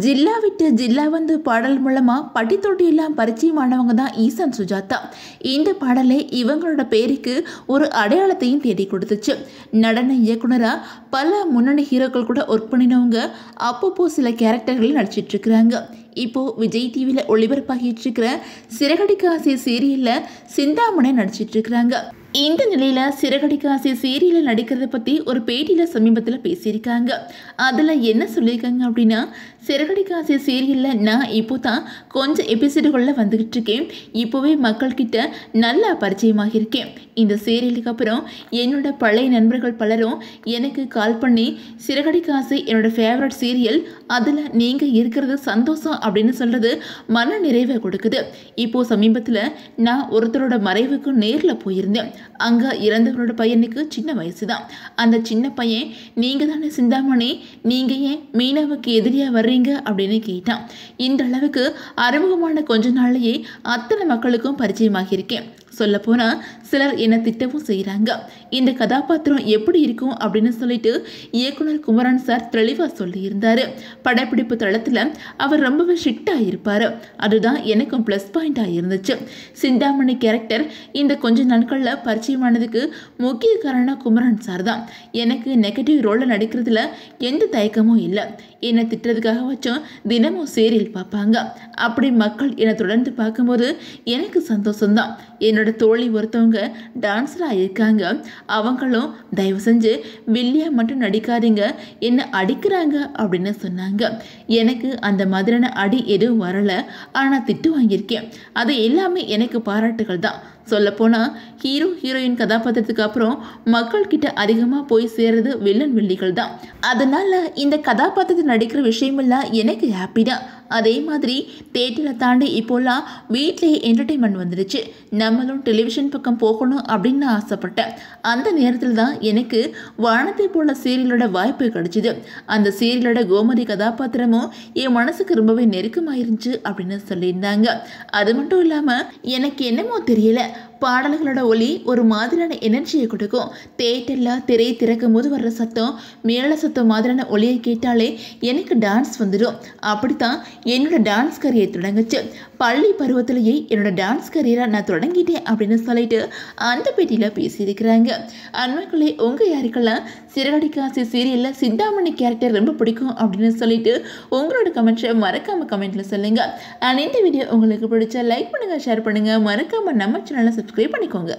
ஜில்லா விட்டு ஜில்லா வந்து பாடல் மூலமாக பட்டித்தொட்டியெல்லாம் பரிச்சயமானவங்க தான் ஈசான் சுஜாதா. இந்த பாடலே இவங்களோட பேருக்கு ஒரு அடையாளத்தையும் தேடி கொடுத்துச்சு. நடன இயக்குனராக பல முன்னணி ஹீரோக்கள் கூட ஒர்க் பண்ணினவங்க அப்பப்போ சில கேரக்டர்களில் நடிச்சிட்டு இருக்கிறாங்க. இப்போது விஜய் டிவியில் ஒளிபரப்பாகிட்டு இருக்கிற சிறகடிக்க ஆசை சீரியலில் சிந்தாமணி நடிச்சிட்டு இருக்கிறாங்க. இந்த நிலையில் சிறகடிக்க ஆசை சீரியலில் நடிக்கிறத பற்றி ஒரு பேட்டியில் சமீபத்தில் பேசியிருக்காங்க. அதில் என்ன சொல்லியிருக்காங்க அப்படின்னா, சிறகடிக்க ஆசை சீரியலில் நான் இப்போ தான் கொஞ்சம் எபிசோடுகளில் வந்துக்கிட்டு இருக்கேன். இப்போவே மக்கள்கிட்ட நல்லா பரிச்சயமாக இருக்கேன். இந்த சீரியலுக்கு அப்புறம் என்னோட பழைய நண்பர்கள் பலரும் எனக்கு கால் பண்ணி சிறகடிக்க ஆசை என்னோட ஃபேவரட் சீரியல், அதில் நீங்கள் இருக்கிறது சந்தோஷம் அப்படின்னு சொல்கிறது மன நிறைவை கொடுக்குது. இப்போது சமீபத்தில் நான் ஒருத்தரோட மறைவுக்கு நேரில் போயிருந்தேன். அங்கே இறந்தவரோட பையனுக்கு சின்ன வயசு தான். அந்த சின்ன பையன், நீங்கள் தானே சிந்தாமணி, நீங்கள் ஏன் மீனாவுக்கு எதிரியாக வர்றீங்க அப்படின்னு கேட்டான். இந்த அளவுக்கு அறிமுகமான கொஞ்ச நாள்லேயே அத்தனை மக்களுக்கும் பரிச்சயமாகியிருக்கேன். சொல்லப்போனால் சிலர் என்னை திட்டவும் செய்கிறாங்க. இந்த கதாபாத்திரம் எப்படி இருக்கும் அப்படின்னு சொல்லிட்டு இயக்குனர் குமரன் சார் தெளிவாக சொல்லியிருந்தார். படப்பிடிப்பு தளத்தில் அவர் ரொம்பவே ஸ்ட்ரிக்டாக இருப்பார். அதுதான் எனக்கும் ப்ளஸ் பாயிண்டாக இருந்துச்சு. சிந்தாமணி கேரக்டர் இந்த கொஞ்ச நாட்களில் பரிச்சயமானதுக்கு முக்கிய காரணம் குமரன் சார் தான். எனக்கு நெகட்டிவ் ரோலில் நடிக்கிறதுல எந்த தயக்கமும் இல்லை. என்னை திட்டுறதுக்காக வச்சும் தினமும் சீரியல் பார்ப்பாங்க. அப்படி மக்கள் என்னை தொடர்ந்து பார்க்கும்போது எனக்கு சந்தோஷம்தான். என்னோட தோழி ஒருத்தவங்க டான்ஸராக இருக்காங்க. அவங்களும் தயவு செஞ்சு வில்லியா மட்டும் நடிக்காதீங்க, என்னை அடிக்கிறாங்க அப்படின்னு சொன்னாங்க. எனக்கு அந்த மாதிரியான அடி எதுவும் வரலை, ஆனால் திட்டு வாங்கியிருக்கேன். அது எல்லாமே எனக்கு பாராட்டுகள் தான். சொல்லப்போனால் ஹீரோ ஹீரோயின் கதாபாத்திரத்துக்கு அப்புறம் மக்கள்கிட்ட அதிகமாக போய் சேர்றது வில்லன் வில்லிகள் தான். அதனால் இந்த கதாபாத்திரத்தை நடிக்கிற விஷயமெல்லாம் எனக்கு ஹாப்பி தான். அதே மாதிரி தேட்டரை தாண்டி இப்போல்லாம் வீட்டிலேயே என்டர்டெயின்மெண்ட் வந்துடுச்சு. நம்மளும் டெலிவிஷன் பக்கம் போகணும் அப்படின்னு நான் ஆசைப்பட்டேன். அந்த நேரத்தில் தான் எனக்கு வானத்தை போல சீரியலோட வாய்ப்பு கிடைச்சிது. அந்த சீரியலோட கோமதி கதாபாத்திரமும் என் மனசுக்கு ரொம்பவே நெருக்கமாக இருந்துச்சு அப்படின்னு சொல்லியிருந்தாங்க. அது மட்டும் இல்லாமல் எனக்கு என்னமோ தெரியல, பாடல்களோட ஒலி ஒரு மாதிரியான எனர்ஜியை கொடுக்கும். தேட்டரில் திரை திறக்கும் போது வர்ற சத்தம், மேல சத்தம் மாதிரியான ஒலியை கேட்டாலே எனக்கு டான்ஸ் வந்துடும். அப்படித்தான் என்னோட டான்ஸ் கரியர் தொடங்குச்சு. பள்ளி பருவத்திலேயே என்னோட டான்ஸ் கரியரை நான் தொடங்கிட்டேன் அப்படின்னு சொல்லிட்டு அந்த பேட்டியில் பேசியிருக்கிறாங்க. அண்மைக்குள்ளே உங்கள் யாருக்கெல்லாம் சிறகடிக்க ஆசை சீரியலில் சிந்தாமணி கேரக்டர் ரொம்ப பிடிக்கும் அப்படின்னு சொல்லிட்டு உங்களோட கமெண்ட்ஸை மறக்காமல் கமெண்ட்டில் சொல்லுங்கள். அண்ட் இந்த வீடியோ உங்களுக்கு பிடிச்சா லைக் பண்ணுங்கள், ஷேர் பண்ணுங்கள், மறக்காமல் நம்ம சேனலை சப்ஸ்கிரைப் பண்ணிக்கோங்க.